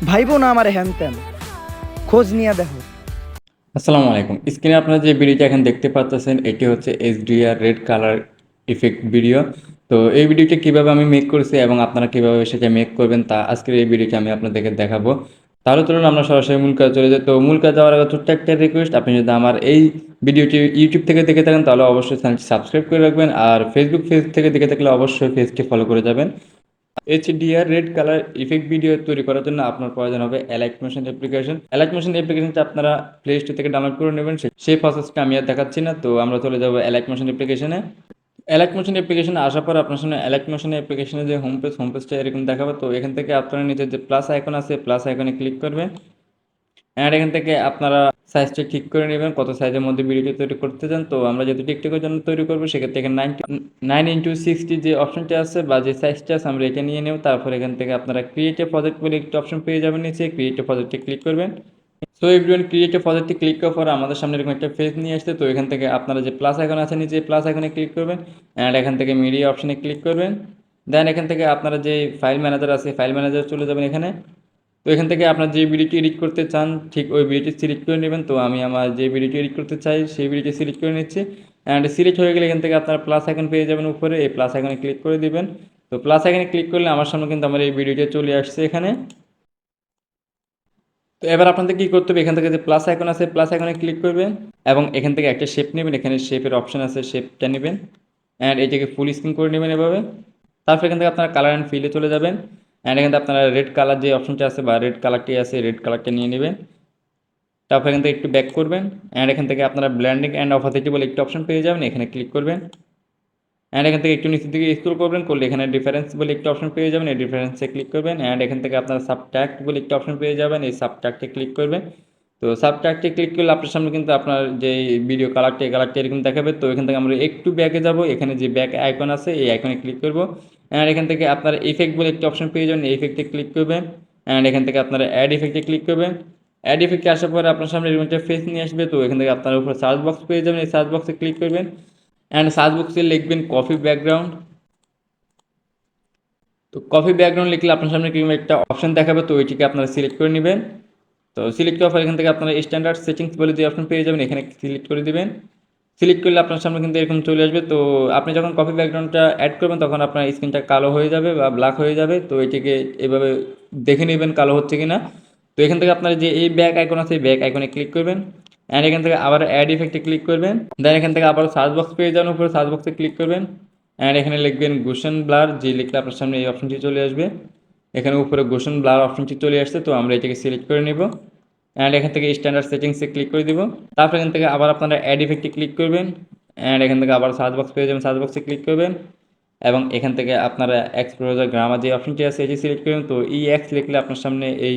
ভাইবো না আমার হ্যান ত্যান, খোঁজ নিয়ে দেখো। আসসালামু আলাইকুম। স্ক্রিনে আপনারা যে ভিডিওটা এখন দেখতে পাচ্ছেন এটি হচ্ছে HDR red colour effect video. তো এই ভিডিওটা কিভাবে আমি মেক করেছি এবং আপনারা কিভাবে সেটা মেক করবেন তা আজকের এই ভিডিওটা আমি আপনাদেরকে দেখাবো। তাহলে চলুন আমরা সরাসরি মূল কাজ চলে যাই। তো মূল কাজ যাওয়ার আগে ছোট্ট একটা রিকোয়েস্ট, আপনি যদি আমার এই ভিডিওটি ইউটিউব থেকে দেখে থাকেন তাহলে অবশ্যই চ্যানেলটি সাবস্ক্রাইব করে রাখবেন, আর ফেসবুক পেজ থেকে দেখে থাকলে অবশ্যই পেজটি ফলো করে যাবেন। HDR red colour effect video তৈরি করার জন্য আপনার প্রয়োজন হবে elite motion application. Elite motion অ্যাপ্লিকেশনটা আপনারা প্লে স্টোর থেকে ডাউনলোড করে নেবেন। সেই প্রসেসটা আমি আর দেখাচ্ছি না, তো আমরা চলে যাবো এলাইট মোশন অ্যাপ্লিকেশনে। এলাইট মোশন অ্যাপ্লিকেশনে আসার পর আপনার সামনে এলাইট মোশন অ্যাপ্লিকেশনের যে হোম পেজটা এরকম দেখাবে। তো এখান থেকে আপনারা নিচে যে প্লাস আইকন আছে প্লাস আইকনে ক্লিক করবেন। অ্যান্ড এখান থেকে আপনারা সাইজটা ঠিক করে নেবেন কত সাইজের মধ্যে ভিডিওটি তৈরি করতে চান। তো আমরা যেহেতু টিকটকের জন্য তৈরি করবো সেক্ষেত্রে এখানে 9:60 যে অপশনটা আছে বা যে সাইজটা আছে আমরা এটা নিয়ে নেব। তারপর এখান থেকে আপনারা ক্রিয়েট এ প্রজেক্ট বলে একটি অপশন পেয়ে যাবেন, নিচে ক্রিয়েট এ প্রজেক্টে ক্লিক করবেন। সো এভরিওয়ান, ক্রিয়েট এ প্রজেক্টে ক্লিক করার পর আমাদের সামনে এরকম একটা পেজ নিয়ে আসছে। তো এখান থেকে আপনারা যে প্লাস আইকন আছে নিচে প্লাস আইকনে ক্লিক করবেন অ্যান্ড এখান থেকে মিডিয়া অপশনে ক্লিক করবেন। দেন এখান থেকে আপনারা যে ফাইল ম্যানেজার আছে ফাইল ম্যানেজার চলে যাবেন এখানে। তো এখান থেকে আপনার যে ভিডিওটি এডিট করতে চান ঠিক ওই ভিডিওটি সিলেক্ট করে নেবেন। তো আমি আমার যে ভিডিওটি এডিট করতে চাই সেই ভিডিওটি সিলেক্ট করে নিচ্ছি। অ্যান্ড সিলেক্ট হয়ে গেলে এখান থেকে আপনার প্লাস আইকন পেয়ে যাবেন উপরে, এই প্লাস আইকনে ক্লিক করে দিবেন। তো প্লাস আইকনে ক্লিক করলে আমার সামনে কিন্তু আমার এই ভিডিওটি চলে আসছে এখানে। তো এবার আপনাদের কী করতে হবে, এখান থেকে যে প্লাস আইকন আছে প্লাস আইকনে ক্লিক করবেন এবং এখান থেকে একটা শেপ নেবেন। এখানে শেপের অপশন আছে, শেপটা নেবেন অ্যান্ড এটাকে ফুল স্ক্রিন করে নেবেন এভাবে। তারপর এখান থেকে আপনারা কালার অ্যান্ড ফিলে চলে যাবেন অ্যান্ড এখান থেকে আপনারা রেড কালার যে অপশনটা আছে বা রেড কালারটি আছে রেড কালারটা নিয়ে নেবেন। তারপর এখান থেকে একটু ব্যাক করবেন অ্যান্ড এখান থেকে আপনারা ব্ল্যান্ডিং অ্যান্ড অপাসিটি বলে একটু অপশন পেয়ে যাবেন, এখানে ক্লিক করবেন অ্যান্ড এখান থেকে একটু নিচের দিকে স্ক্রল করবেন, করলে এখানে ডিফারেন্স বলে একটু অপশন পেয়ে যাবেন, এই ডিফারেন্সে ক্লিক করবেন অ্যান্ড এখান থেকে আপনারা সাবট্রাক্ট বলে একটু অপশন পেয়ে যাবেন, এই সাবট্রাক্টে ক্লিক করবেন। তো সাবট্রাক্টে ক্লিক করলে আপনার সামনে কিন্তু আপনার যে ভিডিও কালারটা এই কালারটা এরকম দেখাবে। তো এখান থেকে আমরা একটু ব্যাকে যাব, এখানে যে ব্যাক আইকন আছে এই আইকনে ক্লিক করব অ্যান্ড এখান থেকে আপনার ইফেক্ট বলে একটি অপশন পেয়ে যাবেন, এই ইফেক্টে ক্লিক করবেন অ্যান্ড এখান থেকে আপনারা অ্যাড ইফেক্টে ক্লিক করবেন। অ্যাড ইফেক্টে আসার পরে আপনার সামনে এরকম একটা ফেস নিয়ে আসবে। তো এখান থেকে আপনার উপরে সার্চ বক্স পেয়ে যাবেন, এই সার্চ বক্সে ক্লিক করবেন অ্যান্ড সার্চ বক্সে লিখবেন কফি ব্যাকগ্রাউন্ড। তো কফি ব্যাকগ্রাউন্ড লিখলে আপনার সামনে কিরকম একটা অপশন দেখাবে, তো ওইটিকে আপনারা সিলেক্ট করে নেবেন। তো সিলেক্ট করার পর এখান থেকে আপনারা স্ট্যান্ডার্ড সেটিংস বলে যে অপশন পেয়ে যাবেন, এখানে সিলেক্ট করে দিবেন। সিলেক্ট করলে আপনার সামনে কিন্তু এরকম চলে আসবে। তো আপনি যখন কপি ব্যাকগ্রাউন্ডটা অ্যাড করবেন তখন আপনার স্ক্রিনটা কালো হয়ে যাবে বা ব্ল্যাক হয়ে যাবে। তো এটিকে এভাবে দেখে নেবেন কালো হচ্ছে কি না। তো এখান থেকে আপনার যে এই ব্যাক আইকন আছে এই ব্যাক আইকনে ক্লিক করবেন অ্যান্ড এখান থেকে আবার অ্যাড ইফেক্টে ক্লিক করবেন। দেন এখান থেকে আবার সার্চ বক্স পেয়ে যান, উপরে সার্চ বক্সে ক্লিক করবেন অ্যান্ড এখানে লিখবেন গোশন ব্লার, যে লিখলে আপনার সামনে এই অপশনটি চলে আসবে। এখানে উপরে গোশন ব্লার অপশনটি চলে আসছে, তো আমরা এটাকে সিলেক্ট করে নেব অ্যান্ড এখান থেকে স্ট্যান্ডার্ড সেটিংসে ক্লিক করে দিব। তারপর এখান থেকে আবার আপনারা অ্যাড ইফেক্টে ক্লিক করবেন অ্যান্ড এখান থেকে আবার সার্চ বক্স পেয়ে যাবেন, সার্চ বক্সে ক্লিক করবেন এবং এখান থেকে আপনারা এক্সপ্লোজার গ্রামার যে অপশনটি আছে এটি সিলেক্ট করবেন। তো এক্স লিখলে আপনার সামনে এই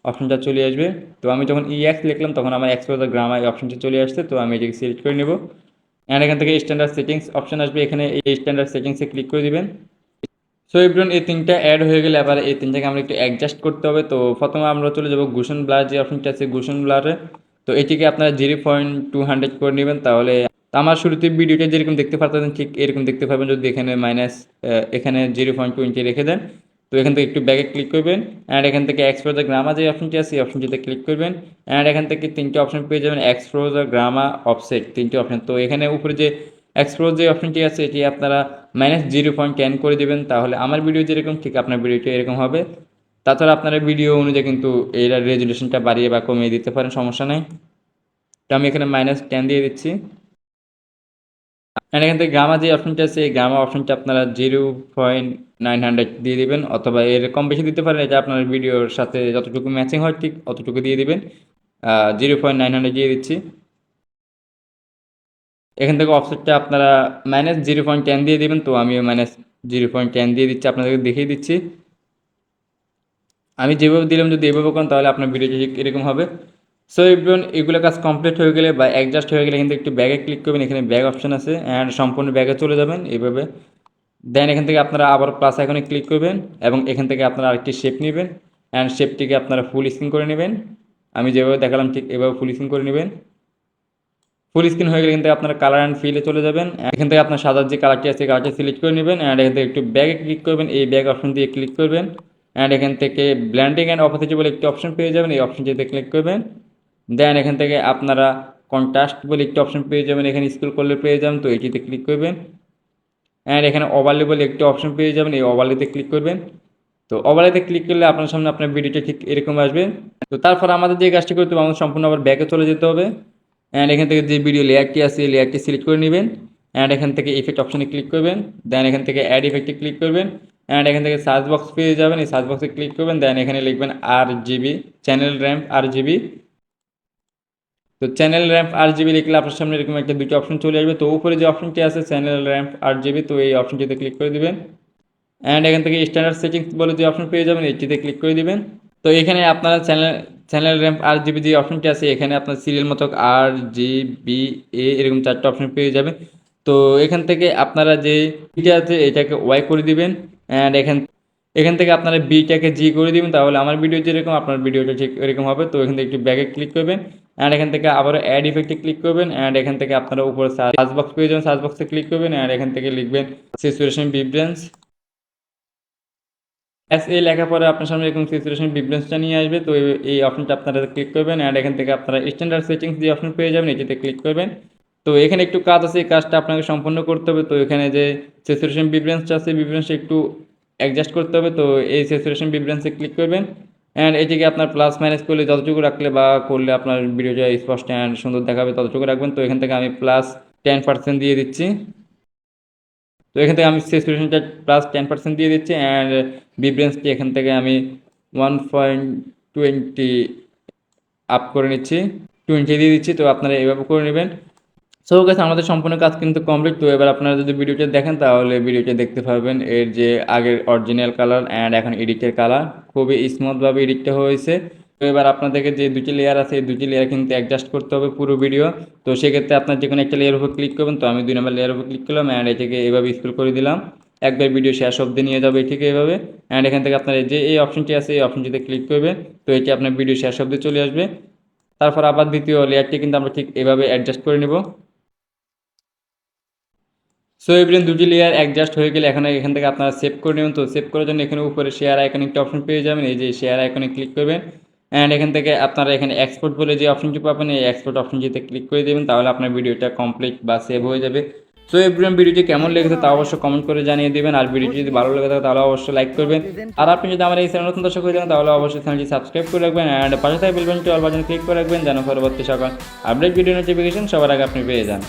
অপশনটা চলে আসবে। তো আমি যখন এক্স লিখলাম তখন আমার এক্সপ্লোজার গ্রামার এই অপশনটি চলে আসছে, তো আমি এটিকে সিলেক্ট করে নেব অ্যান্ড এখান থেকে স্ট্যান্ডার্ড সেটিংস অপশন আসবে, এখানে এই স্ট্যান্ডার্ড সেটিংসে ক্লিক করে দিবেন। সো এভরিওয়ান, এই তিনটা অ্যাড হয়ে গেলে আবার এই তিনটাকে আমরা একটু অ্যাডজাস্ট করতে হবে। তো প্রথমে আমরা চলে যাব গোশন ব্লার যে অপশনটা আছে গোশন ব্লারে। তো এটিকে আপনারা 0.200 করে নেবেন, তাহলে আমার শুরুতে ভিডিওটা যেরকম দেখতে পারতেন ঠিক এরকম দেখতে পাবেন। যদি এখানে এখানে 0.20 রেখে দেন। তো এখান থেকে একটু ব্যাগে ক্লিক করবেন অ্যান্ড এখান থেকে এক্সপ্লোজার গ্রামা যে অপশনটি আছে এই অপশনটিতে ক্লিক করবেন অ্যান্ড এখান থেকে তিনটে অপশন পেয়ে যাবেন, এক্সপ্লোজার গ্রামা অফসেট, তিনটে অপশন। তো এখানে উপরে যে এক্সপ্লোর যে অপশনটি আছে এটি আপনারা -0.10 করে দেবেন, তাহলে আমার ভিডিও যেরকম ঠিক আপনার ভিডিওটি এরকম হবে। তাছাড়া আপনারা ভিডিও অনুযায়ী কিন্তু এর রেজুলেশনটা বাড়িয়ে বা কমিয়ে দিতে পারেন, সমস্যা নেই। তো আমি এখানে -10 দিয়ে দিচ্ছি অ্যান্ড এখান থেকে গামা যে অপশনটা আছে এই গামা অপশনটা আপনারা 0.900 দিয়ে দিবেন, অথবা এর কম বেশি দিতে পারেন, এটা আপনার ভিডিওর সাথে যতটুকু ম্যাচিং হয় ঠিক অতটুকু দিয়ে দিবেন। 0.900 দিয়ে দিচ্ছি। এখান থেকে অফসেটটা আপনারা -0.10 দিয়ে দিবেন। তো আমিও -0.10 দিয়ে দিচ্ছি, আপনাদেরকে দেখিয়ে দিচ্ছি। আমি যেভাবে দিলাম যদি এভাবে করেন তাহলে আপনার ভিডিওটি ঠিক এরকম হবে। সো এভরিওয়ান, এগুলো কাজ কমপ্লিট হয়ে গেলে বা অ্যাডজাস্ট হয়ে গেলে কিন্তু একটু ব্যাগে ক্লিক করবেন, এখানে ব্যাগ অপশন আছে অ্যান্ড সম্পূর্ণ ব্যাগে চলে যাবেন এইভাবে। দেন এখান থেকে আপনারা আবার প্লাস আইকনে ক্লিক করবেন এবং এখান থেকে আপনারা আরেকটি শেপ নেবেন অ্যান্ড শেপটিকে আপনারা ফুল স্ক্রিন করে নেবেন। আমি যেভাবে দেখালাম ঠিক এভাবে ফুল স্ক্রিন করে নেবেন। ফুল স্ক্রিন হয়ে গেলে কিন্তু আপনারা কালার অ্যান্ড ফিলে চলে যাবেন। এখান থেকে আপনার সাদার যে কালারটি আছে কালারটি সিলেক্ট করে নেবেন অ্যান্ড এখান থেকে একটু ব্যাগে ক্লিক করবেন, এই ব্যাগ অপশন দিয়ে ক্লিক করবেন অ্যান্ড এখান থেকে ব্ল্যান্ডিং অ্যান্ড অপাসিটি বলে একটি অপশন পেয়ে যাবেন, এই অপশনটিতে ক্লিক করবেন। দেন এখান থেকে আপনারা কন্ট্রাস্ট বলে একটি অপশন পেয়ে যাবেন, এখানে স্ক্রল করলে পেয়ে যাবেন, তো এটিতে ক্লিক করবেন। অ্যান্ড এখানে ওভারলে বলে একটি অপশন পেয়ে যাবেন, এই ওভারলেতে ক্লিক করবেন। তো ওভারলেতে ক্লিক করলে আপনার সামনে আপনার ভিডিওটা ঠিক এরকম আসবে। তো তারপর আমাদের যে কাজটি করতে হবে, আমাদের সম্পূর্ণ আবার ব্যাকে চলে যেতে হবে। অ্যান্ড এখান থেকে যে ভিডিও লেয়ারটি আছে এই লেয়ারটি সিলেক্ট করে নেবেন। অ্যান্ড এখান থেকে ইফেক্ট অপশনে ক্লিক করবেন। দেন এখান থেকে অ্যাড ইফেক্টে ক্লিক করবেন। অ্যান্ড এখান থেকে সার্চ বক্স পেয়ে যাবেন, এই সার্চ বক্সে ক্লিক করবেন। দেন এখানে লিখবেন RGB, চ্যানেল র্যাম্প RGB। তো চ্যানেল র্যাম্প RGB লিখলে আপনার সামনে এরকম একটা দুটো অপশন চলে আসবে। তো উপরে যে অপশনটি আছে চ্যানেল র্যাম্প RGB, তো এই অপশনটিতে ক্লিক করে দিবেন। অ্যান্ড এখান থেকে স্ট্যান্ডার্ড সেটিংস বলে যে অপশন পেয়ে যাবেন, এটিতে ক্লিক করে দিবেন। তো এখানে আপনারা চ্যানেল র্যাম্প RGB যে অপশনটি আছে এখানে আপনার সিরিয়াল মতো RGBA এরকম 4টা অপশন পেয়ে যাবেন। তো এখান থেকে আপনারা যে বিটা আছে এটাকে ওয়াই করে দিবেন। অ্যান্ড এখান থেকে আপনারা বিটাকে জি করে দিবেন, তাহলে আমার ভিডিও যেরকম আপনার ভিডিওটা ঠিক এরকম হবে। তো এখান থেকে একটু ব্যাকে ক্লিক করবেন। অ্যান্ড এখান থেকে আবারও অ্যাড ইফেক্টে ক্লিক করবেন। অ্যান্ড এখান থেকে আপনারা উপরে সার্চ বক্স পেয়ে যাবেন, সার্চ বক্সে ক্লিক করবেন। অ্যান্ড এখান থেকে লিখবেন স্যাচুরেশন ভিব্রেন্স। লেখার পরে আপনার সামনে এরকম স্যাচুরেশন ভিব্রেন্সটা নিয়ে আসবে। তো এই অপশনটা আপনারা ক্লিক করবেন। অ্যান্ড এখান থেকে আপনারা স্ট্যান্ডার্ড সেটিংস যে অপশন পেয়ে যাবেন এটিতে ক্লিক করবেন। তো এখানে একটু কাজ আছে, এই কাজটা আপনাকে সম্পূর্ণ করতে হবে। তো এখানে যে স্যাচুরেশন ভিব্রেন্সটা আছে ভিব্রেন্সটা একটু অ্যাডজাস্ট করতে হবে। তো এই স্যাচুরেশন ভিব্রেন্সে ক্লিক করবেন। অ্যান্ড এটিকে আপনার প্লাস মাইনাস করলে যতটুকু রাখলে বা করলে আপনার ভিডিওটা স্পষ্ট অ্যান্ড সুন্দর দেখাবে ততটুকু রাখবেন। তো এখান থেকে আমি প্লাস 10% দিয়ে দিচ্ছি। তো এখান থেকে আমি স্যাচুরেশনটা প্লাস 10% দিয়ে দিচ্ছি। অ্যান্ড ভিব্রেন্সটি এখান থেকে আমি 1.20 আপ করে নিচ্ছি, 20 দিয়ে দিচ্ছি। তো আপনারা এভাবে করে নেবেন। সো গাইস আমাদের সম্পূর্ণ কাজ কিন্তু কমপ্লিট। তো এবার আপনারা যদি ভিডিওটা দেখেন তাহলে ভিডিওটা দেখতে পারবেন এর যে আগের অরিজিনাল কালার অ্যান্ড এখন এডিটের কালার খুবই স্মুথভাবে এডিটটা হয়েছে। তো এবার আপনাদেরকে যে দুটি লেয়ার আছে এই দুটি লেয়ার কিন্তু অ্যাডজাস্ট করতে হবে পুরো ভিডিও। তো সেক্ষেত্রে আপনার যে কোনো একটা লেয়ার উপর ক্লিক করবেন। তো আমি 2 নম্বর লেয়ার উপর ক্লিক করলাম অ্যান্ড এটাকে এভাবে স্ক্রল করে দিলাম, একবার ভিডিও শেষ অবধি নিয়ে যাবে ঠিক এইভাবে। অ্যান্ড এখান থেকে আপনার যে এই অপশনটি আছে এই অপশনটিতে ক্লিক করবেন। তো এটি আপনার ভিডিও শেষ অবধি চলে আসবে। তারপর আবার দ্বিতীয় লেয়ারটি কিন্তু আমরা ঠিক এভাবে অ্যাডজাস্ট করে নেব। সো এভরিওয়ান দুটি লেয়ার অ্যাডজাস্ট হয়ে গেলে এখান থেকে আপনারা সেভ করে নেবেন। তো সেভ করার জন্য এখানে উপরে শেয়ার আইকনে একটা অপশন পেয়ে যাবেন, এই যে শেয়ার আইকনে ক্লিক করবেন। অ্যান্ড এখান থেকে আপনারা এখানে এক্সপোর্ট বলে যে অপশনটি পাবেন এই এক্সপোর্ট অপশনটিতে ক্লিক করে দেবেন, তাহলে আপনার ভিডিওটা কমপ্লিট বা সেভ হয়ে যাবে। সো এভরিওয়ান ভিডিওটি কেমন লেগেছে তা অবশ্যই কমেন্ট করে জানিয়ে দেবেন। আর ভিডিওটি যদি ভালো লেগে থাকে তাহলে অবশ্যই লাইক করবেন। আর আপনি যদি আমার এই চ্যানেল নতুন দর্শক হয়ে যান তাহলে অবশ্যই চ্যানেলটি সাবস্ক্রাইব করে রাখবেন। অ্যান্ড পাশে থাকা বেল বাটনটি অল বাটনে ক্লিক করে রাখবেন যেন পরবর্তী সকল আপডেট ভিডিও নোটিফিকেশন সবার আগে আপনি পেয়ে যান।